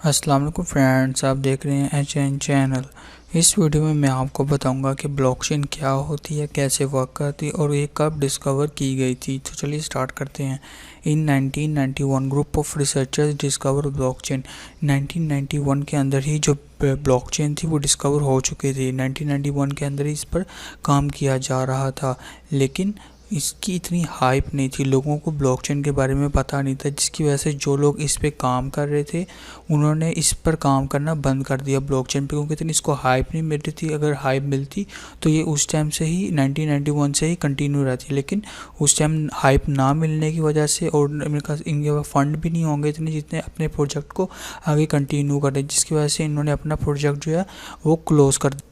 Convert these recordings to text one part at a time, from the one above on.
अस्सलाम वालेकुम फ्रेंड्स, आप देख रहे हैं HN चैनल। इस वीडियो में मैं आपको बताऊंगा कि ब्लॉकचेन क्या होती है, कैसे वर्क करती है और ये कब डिस्कवर की गई थी। तो चलिए स्टार्ट करते हैं। इन 1991 group of researchers discover blockchain. 1991 के अंदर ही जो ब्लॉकचेन थी वो डिस्कवर हो चुकी थी। 1991 के अंदर ही इस पर काम किया जा रहा था, लेकिन इसकी इतनी हाइप नहीं थी, लोगों को ब्लॉकचेन के बारे में पता नहीं था, जिसकी वजह से जो लोग इस पे काम कर रहे थे उन्होंने इस पर काम करना बंद कर दिया ब्लॉकचेन पे, क्योंकि इतनी इसको हाइप नहीं मिल रही थी। अगर हाइप मिलती तो ये उस टाइम से ही 1991 से ही कंटिन्यू रहती, लेकिन उस टाइम हाइप ना मिलने की वजह से और मेरे पास इनके पास फंड भी नहीं होंगे इतने जितने अपने प्रोजेक्ट को आगे कंटिन्यू करें, जिसकी वजह से इन्होंने अपना प्रोजेक्ट जो है वो क्लोज कर दिया।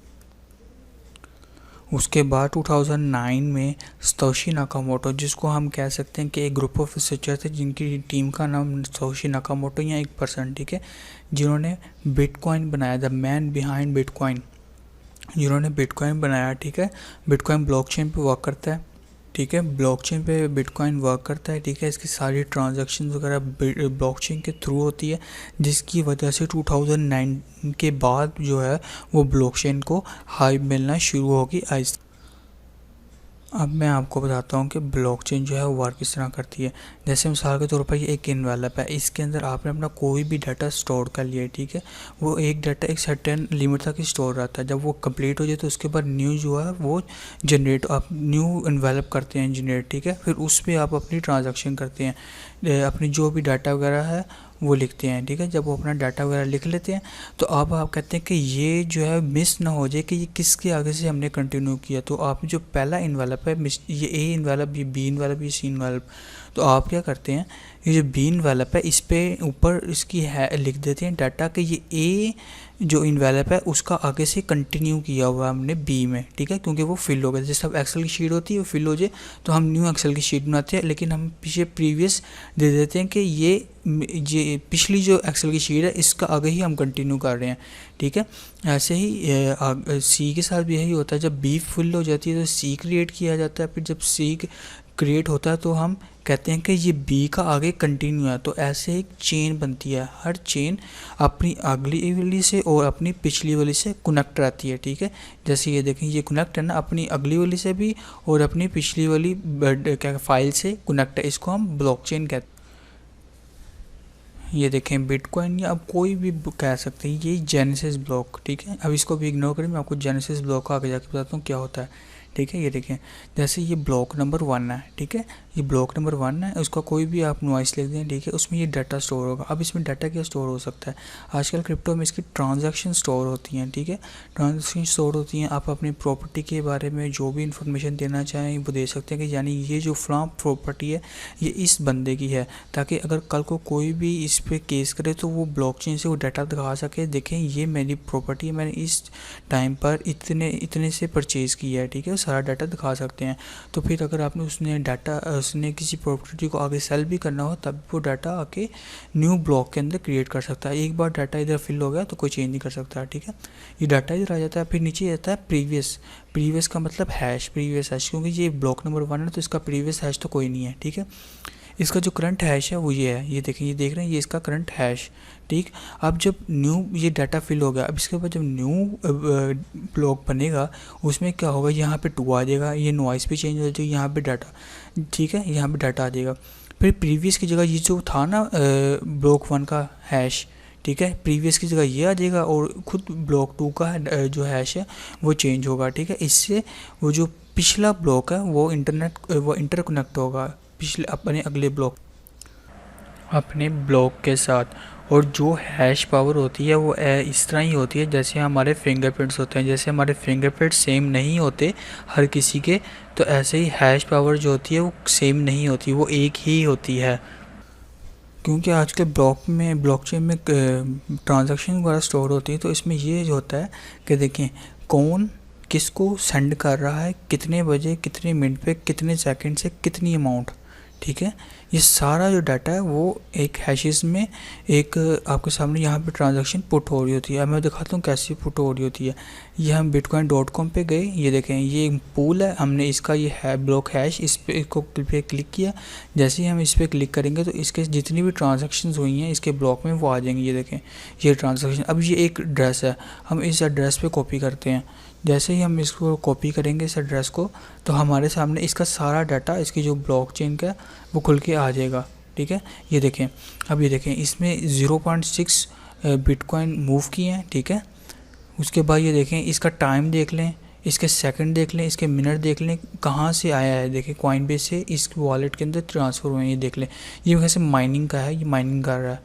उसके बाद 2009 में सतोशी नाकामोटो, जिसको हम कह सकते हैं कि एक ग्रुप ऑफ रिसर्चर थे जिनकी टीम का नाम सतोशी नाकामोटो या एक पर्सन, ठीक है, जिन्होंने बिटकॉइन बनाया, द मैन बिहाइंड बिटकॉइन, जिन्होंने बिटकॉइन बनाया, ठीक है। बिटकॉइन ब्लॉकचेन पे वर्क करता है, ठीक है, ब्लॉकचेन पे बिटकॉइन वर्क करता है, ठीक है। इसकी सारी ट्रांजैक्शन वगैरह ब्लॉकचेन के थ्रू होती है, जिसकी वजह से 2009 के बाद जो है वो ब्लॉकचेन को हाइप मिलना शुरू होगी आहिस्ता। अब मैं आपको बताता हूँ कि ब्लॉकचेन जो है वो वर्क किस तरह करती है। जैसे मिसाल के तौर पर ये एक इन्वेलप है, इसके अंदर आपने अपना कोई भी डाटा स्टोर कर लिया है, ठीक है। वो एक डाटा एक सर्टेन लिमिट तक ही स्टोर रहता है, जब वो कंप्लीट हो जाए तो उसके बाद न्यू जो है वो जनरेट, आप न्यू इन्वेलप करते हैं जनरेट, ठीक है। फिर उस पर आप अपनी ट्रांजेक्शन करते हैं, अपनी जो भी डाटा वगैरह है वो लिखते हैं, ठीक है। जब वो अपना डाटा वगैरह लिख लेते हैं तो अब आप कहते हैं कि ये जो है मिस ना हो जाए कि ये किसके आगे से हमने कंटिन्यू किया। तो आप जो पहला इन्वेलप है, ये ए इन्वेलप, ये बी इन्वेलप, ये सी इन्वेलप, तो आप क्या करते हैं, ये जो बी इन्वेलप है इस पे ऊपर इसकी है लिख देते हैं डाटा कि ये ए जो इन्वेलप है उसका आगे से कंटिन्यू किया हुआ हमने बी में, ठीक है, क्योंकि वो फिल हो गया। जैसे अब एक्सेल की शीट होती है वो फिल हो जाए तो हम न्यू एक्सेल की शीट बनाते हैं, लेकिन हम पीछे प्रीवियस दे देते हैं कि ये पिछली जो एक्सेल की शीट है इसका आगे ही हम कंटिन्यू कर रहे हैं, ठीक है। ऐसे ही सी के साथ भी यही होता है, जब बी फिल हो जाती है तो सी क्रिएट किया जाता है, फिर जब सी क्रिएट होता है तो हम कहते हैं कि ये बी का आगे कंटिन्यू है। तो ऐसे एक चेन बनती है, हर चेन अपनी अगली वाली से और अपनी पिछली वाली से कनेक्ट रहती है, ठीक है। जैसे ये देखें, ये कनेक्ट है ना, अपनी अगली वाली से भी और अपनी पिछली वाली क्या फाइल से कनेक्ट है, इसको हम ब्लॉकचेन कहते हैं। ये देखें बिटकॉइन या अब कोई भी कह सकते हैं, ये जेनेसिस ब्लॉक, ठीक है। अब इसको भी इग्नोर करें, मैं आपको जेनेसिस ब्लॉक आगे जाके बताता हूँ क्या होता है, ठीक है। ये देखें, जैसे ये ब्लॉक नंबर 1 है, ठीक है, ये ब्लॉक नंबर 1 है, उसका कोई भी आप नॉइस लिख दें, ठीक है, उसमें ये डाटा स्टोर होगा। अब इसमें डाटा क्या स्टोर हो सकता है, आजकल क्रिप्टो में इसकी ट्रांजैक्शन स्टोर होती हैं, ठीक है, ट्रांजैक्शन स्टोर होती हैं। आप अपनी प्रॉपर्टी के बारे में जो भी इंफॉर्मेशन देना चाहें वो दे सकते हैं कि यानी ये जो फलां प्रॉपर्टी है ये इस बंदे की है, ताकि अगर कल को कोई भी इस पर केस करे तो वो ब्लॉकचेन से वो डाटा दिखा सके, देखें ये मेरी प्रॉपर्टी है, मैंने इस टाइम पर इतने से परचेज़ किया है, ठीक है, सारा डाटा दिखा सकते हैं। तो फिर अगर आपने उसने किसी प्रॉपर्टी को आगे सेल भी करना हो तब वो डाटा आके न्यू ब्लॉक के अंदर क्रिएट कर सकता है। एक बार डाटा इधर फिल हो गया तो कोई चेंज नहीं कर सकता, ठीक है। ये डाटा इधर आ जाता है, फिर नीचे आता है प्रीवियस का मतलब हैश, प्रीवियस हैश, क्योंकि ये ब्लॉक नंबर 1 है तो इसका प्रीवियस हैश तो कोई नहीं है, ठीक है। इसका जो करंट हैश है वो ये है, ये देखें, ये देख रहे हैं, ये इसका करंट हैश, ठीक। अब जब न्यू ये डाटा फिल हो गया, अब इसके बाद जब न्यू ब्लॉक बनेगा उसमें क्या होगा, यहाँ पे 2 आ जाएगा, ये नॉइस भी चेंज हो जाएगी, यहाँ पे डाटा, ठीक है, यहाँ पे डाटा आ जाएगा। फिर प्रीवियस की जगह ये जो था ना ब्लॉक 1 का हैश, ठीक है, प्रीवियस की जगह ये आ जाएगा और खुद ब्लॉक 2 का जो हैश है वो चेंज होगा, ठीक है। इससे वो जो पिछला ब्लॉक है वो इंटरकनेक्ट होगा पिछले अपने अगले ब्लॉक अपने ब्लॉक के साथ। और जो हैश पावर होती है वो इस तरह ही होती है जैसे हमारे फिंगरप्रिंट्स होते हैं, जैसे हमारे फिंगरप्रिंट्स सेम नहीं होते हर किसी के, तो ऐसे ही हैश पावर जो होती है वो सेम नहीं होती, वो एक ही होती है। क्योंकि आजकल ब्लॉकचेन में ट्रांजैक्शन वगैरह स्टोर होती है, तो इसमें ये जो होता है कि देखें कौन किसको सेंड कर रहा है, कितने बजे, कितने मिनट पे, कितने सेकंड से कितनी अमाउंट, ठीक है, ये सारा जो डाटा है वो एक हैशेस में एक आपके सामने यहाँ पे ट्रांजैक्शन पुट हो रही होती है। अब मैं दिखाता हूँ कैसे पुट हो रही होती है। ये हम bitcoin.com पे गए, ये देखें ये पूल है, हमने इसका ये है ब्लॉक हैश, इस पे इसको पे क्लिक किया। जैसे ही हम इस पर क्लिक करेंगे तो इसके जितनी भी ट्रांजेक्शन्स हुई हैं इसके ब्लॉक में वो आ जाएंगी। ये देखें ये ट्रांजेक्शन। अब ये एक एड्रेस है, हम इस एड्रेस पे कॉपी करते हैं। जैसे ही हम इसको कॉपी करेंगे इस एड्रेस को, तो हमारे सामने इसका सारा डाटा, इसकी जो ब्लॉकचेन का वो खुल के आ जाएगा। ठीक है, ये देखें। अब ये देखें इसमें 0.6 बिटकॉइन मूव किए हैं। ठीक है, उसके बाद ये देखें इसका टाइम देख लें, इसके सेकंड देख लें, इसके मिनट देख लें, कहाँ से आया है। देखें कॉइनबेस से इस वॉलेट के अंदर ट्रांसफ़र हुए हैं, ये देख लें। ये वैसे माइनिंग का है, ये माइनिंग कर रहा है।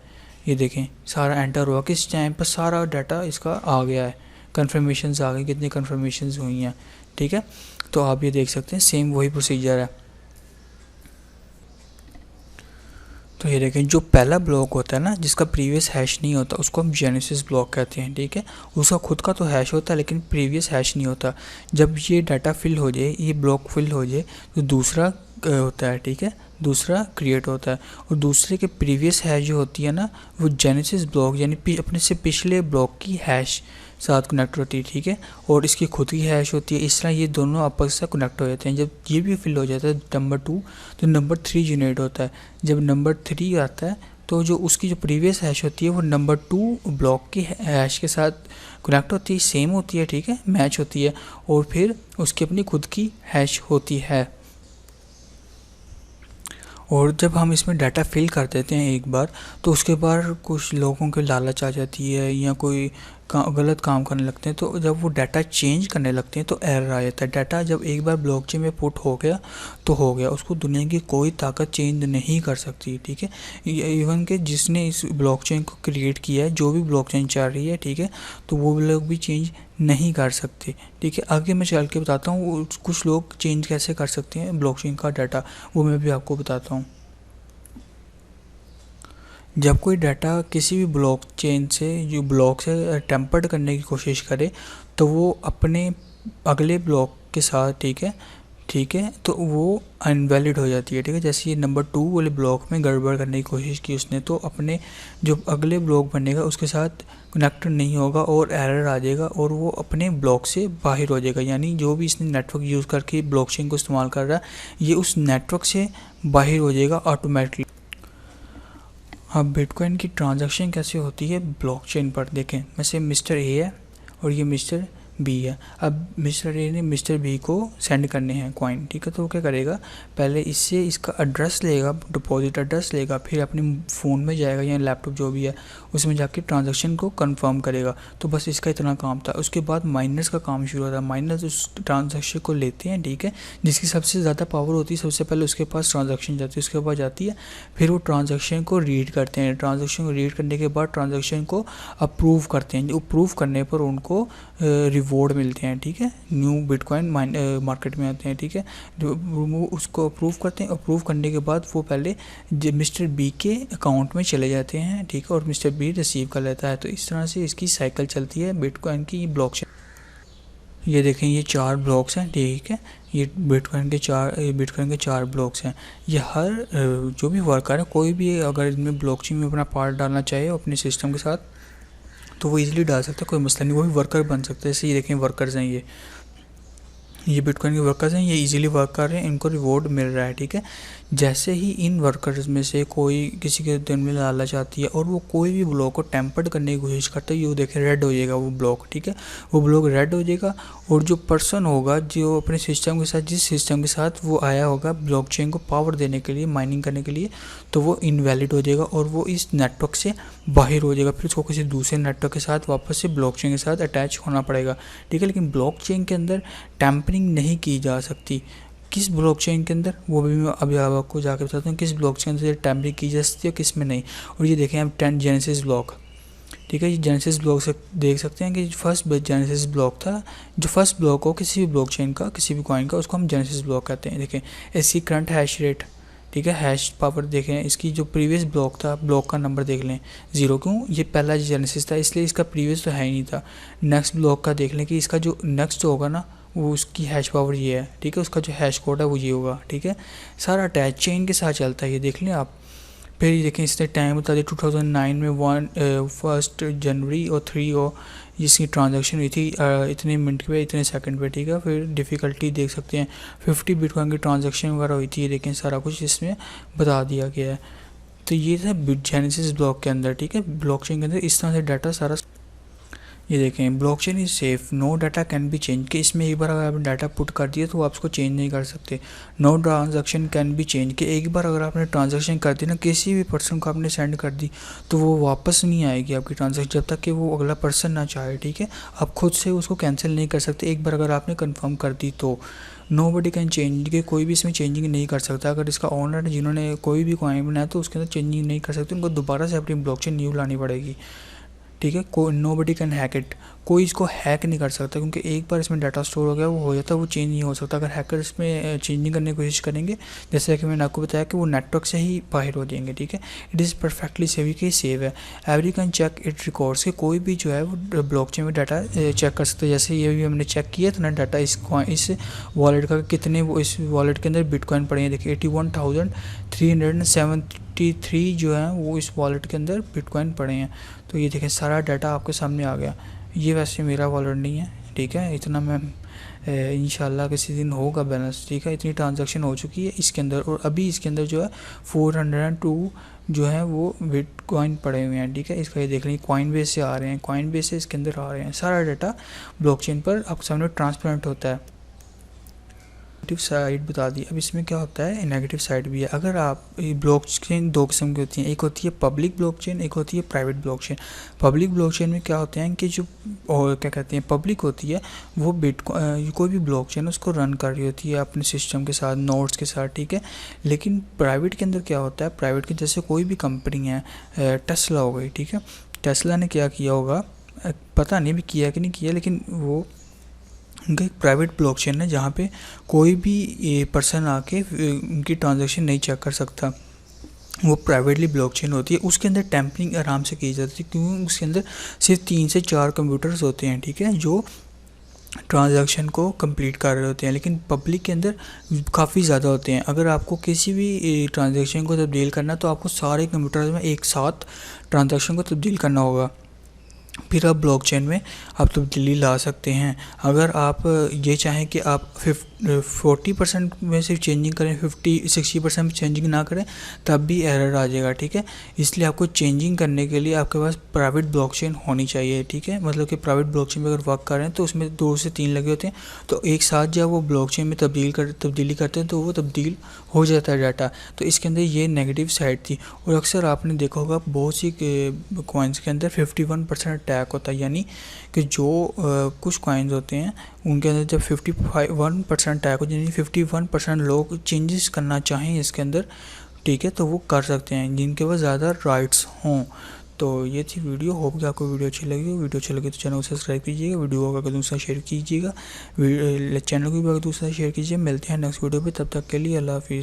ये देखें सारा एंटर हुआ, किस टाइम पर सारा डाटा इसका आ गया है। कन्फर्मेशंस आ गई, कितनी कन्फर्मेशंस हुई हैं। ठीक है, तो आप ये देख सकते हैं सेम वही प्रोसीजर है। तो ये देखें जो पहला ब्लॉक होता है ना, जिसका प्रीवियस हैश नहीं होता, उसको हम जेनेसिस ब्लॉक कहते हैं। ठीक है, उसका खुद का तो हैश होता है लेकिन प्रीवियस हैश नहीं होता। जब ये डाटा फिल हो जाए, ये ब्लॉक फिल हो जाए, तो दूसरा होता है। ठीक है, दूसरा क्रिएट होता है, और दूसरे के प्रीवियस हैश जो होती है ना, वो जेनेसिस ब्लॉक यानी अपने से पिछले ब्लॉक की हैश साथ कनेक्ट होती है। ठीक है, और इसकी खुद की हैश होती है। इस तरह ये दोनों आपस से कनेक्ट हो जाते हैं। जब ये भी फिल हो जाता है नंबर 2, तो नंबर 3 जनरेट होता है। जब नंबर 3 आता है तो जो उसकी जो प्रीवियस हैश होती है वो नंबर 2 ब्लॉक की हैश के साथ कनेक्ट होती है, सेम होती है। ठीक है, मैच होती है, और फिर उसकी अपनी खुद की हैश होती है। और जब हम इसमें डाटा फिल कर देते हैं एक बार, तो उसके बाद कुछ लोगों के लालच आ जाती है या कोई गलत काम करने लगते हैं, तो जब वो डाटा चेंज करने लगते हैं तो एरर आ जाता है। डाटा जब एक बार ब्लॉकचेन में पुट हो गया तो हो गया, उसको दुनिया की कोई ताकत चेंज नहीं कर सकती। ठीक है, इवन कि जिसने इस ब्लॉकचेन को क्रिएट किया है, जो भी ब्लॉकचेन चल रही है, ठीक है, तो वो लोग भी चेंज नहीं कर सकते। ठीक है, आगे मैं चल के बताता हूँ कुछ लोग चेंज कैसे कर सकते हैं ब्लॉकचेन का डाटा, वो मैं भी आपको बताता हूँ। जब कोई डाटा किसी भी ब्लॉकचेन से जो ब्लॉक से टेम्पर्ड करने की कोशिश करे, तो वो अपने अगले ब्लॉक के साथ, ठीक है, तो वो अनवैलिड हो जाती है। ठीक है, जैसे ये नंबर 2 वाले ब्लॉक में गड़बड़ करने की कोशिश की उसने, तो अपने जो अगले ब्लॉक बनेगा उसके साथ कनेक्ट नहीं होगा और एरर आ जाएगा, और वो अपने ब्लॉक से बाहर हो जाएगा। यानी जो भी इसने नेटवर्क यूज़ करके ब्लॉकचेन को इस्तेमाल कर रहा है, ये उस नेटवर्क से बाहर हो जाएगा ऑटोमेटिकली। अब बिटकॉइन की ट्रांजैक्शन कैसे होती है ब्लॉकचेन पर, देखें। वैसे मिस्टर ए है और ये मिस्टर बी है। अब मिस्टर ए ने मिस्टर बी को सेंड करने हैं कॉइन। ठीक है, तो वो क्या करेगा, पहले इससे इसका एड्रेस लेगा, डिपॉजिट एड्रेस लेगा, फिर अपने फ़ोन में जाएगा या लैपटॉप जो भी है उसमें जाके ट्रांजैक्शन को कंफर्म करेगा। तो बस इसका इतना काम था। उसके बाद माइनर्स का काम शुरू होता है। माइनर्स उस ट्रांजैक्शन को लेते हैं, ठीक है, जिसकी सबसे ज़्यादा पावर होती है, सबसे पहले उसके पास ट्रांजैक्शन जाती है, उसके बाद जाती है, फिर वो ट्रांजैक्शन को रीड करते हैं। ट्रांजैक्शन को रीड करने के बाद ट्रांजैक्शन को अप्रूव करते हैं। अप्रूव करने पर उनको रिवॉर्ड मिलते हैं। ठीक है, न्यू बिटकॉइन मार्केट में आते हैं। ठीक है, वो उसको अप्रूव करते हैं। अप्रूव करने के बाद वो पहले मिस्टर बी के अकाउंट में चले जाते हैं। ठीक है, और मिस्टर बी रिसीव कर लेता है। तो इस तरह से इसकी साइकिल चलती है बिटकॉइन की ब्लॉकचेन। ये देखें, ये 4 ब्लॉक्स हैं। ठीक है, ये बिटकॉइन के 4 ब्लॉक्स हैं। ये हर जो भी वर्कर है, कोई भी अगर इनमें ब्लॉकचेन में अपना पार्ट डालना चाहे अपने सिस्टम के साथ, तो वो इजीली डाल सकता है, कोई मसला नहीं, वो भी वर्कर बन सकते हैं। जैसे ये देखें वर्कर्स हैं, ये बिटकॉइन के वर्कर्स हैं, ये इजीली वर्क कर रहे हैं, इनको रिवॉर्ड मिल रहा है। ठीक है, जैसे ही इन वर्कर्स में से कोई किसी के दिल में लालच आती है और वो कोई भी ब्लॉक को टेम्पर्ड करने की कोशिश करता है, ये देखें रेड हो जाएगा वो ब्लॉक। ठीक है, वो ब्लॉक रेड हो जाएगा, और जो पर्सन होगा जो अपने सिस्टम के साथ, जिस सिस्टम के साथ वो आया होगा ब्लॉकचेन को पावर देने के लिए, माइनिंग करने के लिए, तो वो इनवैलिड हो जाएगा और वो इस नेटवर्क से बाहर हो जाएगा। फिर उसको किसी दूसरे नेटवर्क के साथ वापस से ब्लॉकचेन के साथ अटैच होना पड़ेगा। ठीक है, लेकिन ब्लॉकचेन के अंदर टैम्परिंग नहीं की जा सकती। किस ब्लॉकचेन के अंदर, वो भी मैं अभी आपको जाकर बताता हूँ किस ब्लॉकचेन से टैम्परिंग की जा सकती है, किस में नहीं। और ये देखें आप 10 जेनेसिस ब्लॉक। ठीक है, ये जेनेसिस ब्लॉक से देख सकते हैं कि फर्स्ट जेनेसिस ब्लॉक था, जो फर्स्ट ब्लॉक हो किसी भी ब्लॉकचेन का, किसी भी कॉइन का, उसको हम जेनेसिस ब्लॉक कहते हैं। देखें इसकी करंट हैश रेट, ठीक है, हैश पावर देखें, इसकी जो प्रीवियस ब्लॉक था, ब्लॉक का नंबर देख लें 0, क्यों, ये पहला जेनेसिस था इसलिए इसका प्रीवियस तो है ही नहीं था। नेक्स्ट ब्लॉक का देख लें कि इसका जो नेक्स्ट होगा ना, वो उसकी हैश पावर ये है, ठीक है, उसका जो हैश कोड है वो ये होगा, ठीक है। सारा अटैच चेन के साथ चलता है, ये देख लें आप। फिर ये देखें इसने टाइम बता दिया 2009 में 1 जनवरी और 3 और जिसकी ट्रांजैक्शन हुई थी इतने मिनट पे इतने सेकंड पे, ठीक है। फिर डिफ़िकल्टी देख सकते हैं 50 बिटकॉइन की ट्रांजैक्शन वगैरह हुई थी, ये देखें सारा कुछ इसमें बता दिया गया है। तो ये था जेनेसिस ब्लॉक के अंदर, ठीक है, ब्लॉकचेन के अंदर इस तरह से डाटा सारा। ये देखें blockchain is safe, no data can be change, कि इसमें एक बार अगर आपने डाटा पुट कर दिया तो आप उसको चेंज नहीं कर सकते। No transaction can be change, कि एक बार अगर आपने ट्रांजैक्शन कर दी ना, किसी भी पर्सन को आपने सेंड कर दी तो वो वापस नहीं आएगी आपकी ट्रांजैक्शन जब तक कि वो अगला पर्सन ना चाहे, ठीक है। आप खुद से उसको कैंसिल नहीं कर सकते एक बार अगर आपने कन्फर्म कर दी तो। नो बडी कैन चेंज, के कोई भी इसमें चेंजिंग नहीं कर सकता। अगर इसका ओनर जिन्होंने कोई भी कॉइन बनाया तो उसके अंदर चेंजिंग नहीं कर सकते, उनको दोबारा से अपनी ब्लॉकचेन न्यू लानी पड़ेगी, ठीक है। Nobody can hack it, कोई इसको हैक नहीं कर सकता, क्योंकि एक बार इसमें डाटा स्टोर हो गया वो हो जाता है, वो चेंज नहीं हो सकता। अगर हैकर इसमें चेंजिंग करने की कोशिश करेंगे, जैसे कि मैंने आपको बताया कि वो नेटवर्क से ही बाहर हो जाएंगे, ठीक है। इट इज़ परफेक्टली सेव, कि सेव है। Every can check it records, के कोई भी जो है वो ब्लॉकचेन में डाटा चेक कर सकते हैं। जैसे ये भी हमने चेक किया था ना डाटा इस वॉलेट का, कितने वो इस वॉलेट के अंदर बिटकॉइन पड़े हैं, देखिए 81,373 जो है वो इस वॉलेट के अंदर बिटकॉइन पड़े हैं। तो ये देखें सारा डाटा आपके सामने आ गया। ये वैसे मेरा वॉलेट नहीं है, ठीक है, इतना मैं इंशाल्लाह किसी दिन होगा बैलेंस, ठीक है। इतनी ट्रांजैक्शन हो चुकी है इसके अंदर, और अभी इसके अंदर जो है 402 जो है वो बिटकॉइन पड़े हुए हैं, ठीक है। इसका ये देख लें कॉइन बेस से आ रहे हैं, कॉइन बेस से इसके अंदर आ रहे हैं। सारा डाटा ब्लॉकचेन पर आपके सामने ट्रांसपेरेंट होता है। नेगेटिव साइड बता दी, अब इसमें क्या होता है नेगेटिव साइड भी है। अगर आप ब्लॉकचेन दो किस्म की होती हैं, एक होती है पब्लिक ब्लॉकचेन, एक होती है प्राइवेट ब्लॉकचेन। पब्लिक ब्लॉकचेन में क्या होते हैं कि जो और क्या कहते हैं पब्लिक होती है वो कोई भी ब्लॉकचेन उसको रन कर रही होती है अपने सिस्टम के साथ, नोड्स के साथ, ठीक है। लेकिन प्राइवेट के अंदर क्या होता है, प्राइवेट के जैसे कोई भी कंपनी है, टेस्ला हो गई, ठीक है। टेस्ला ने क्या किया होगा, पता नहीं भी किया कि नहीं किया, लेकिन वो उनका एक प्राइवेट ब्लॉकचेन है जहाँ पे कोई भी पर्सन आके उनकी ट्रांजैक्शन नहीं चेक कर सकता। वो प्राइवेटली ब्लॉकचेन होती है, उसके अंदर टैंपरिंग आराम से की जाती है, क्योंकि उसके अंदर सिर्फ 3 से 4 कंप्यूटर्स होते हैं, ठीक है, जो ट्रांजैक्शन को कंप्लीट कर रहे होते हैं। लेकिन पब्लिक के अंदर काफ़ी ज़्यादा होते हैं। अगर आपको किसी भी ट्रांजैक्शन को तब्दील करना तो आपको सारे कंप्यूटर्स में एक साथ ट्रांजैक्शन को तब्दील करना होगा, फिर आप ब्लॉकचेन में आप तब्दीली ला सकते हैं। अगर आप ये चाहें कि आप 40% में सिर्फ चेंजिंग करें, 60% में चेंजिंग ना करें, तब भी एरर आ जाएगा, ठीक है। इसलिए आपको चेंजिंग करने के लिए आपके पास प्राइवेट ब्लॉकचेन होनी चाहिए, ठीक है। मतलब कि प्राइवेट ब्लॉकचेन में अगर वर्क कर रहे हैं तो उसमें 2 से 3 लगे होते हैं, तो एक साथ जब वो ब्लॉकचेन में तब्दीली करते हैं तो वो तब्दील हो जाता है डाटा। तो इसके अंदर ये नेगेटिव साइड थी। और अक्सर आपने देखा होगा बहुत सी कॉइन्स के अंदर 51% अटैक होता है, यानी कि जो कुछ कॉइन्स होते हैं उनके अंदर जब 51% अटैक हो, यानी 51% लोग चेंजेस करना चाहें इसके अंदर, ठीक है, तो वो कर सकते हैं जिनके पास ज़्यादा राइट्स हों। तो ये थी वीडियो, होप कि आपको वीडियो अच्छी लगी। वीडियो अच्छी लगी तो चैनल को सब्सक्राइब कीजिएगा, वीडियो को अगर दूसरा शेयर कीजिएगा, चैनल को भी अगर दूसरा शेयर कीजिए। मिलते हैं नेक्स्ट वीडियो पे, तब तक के लिए अल्लाह हाफिज़।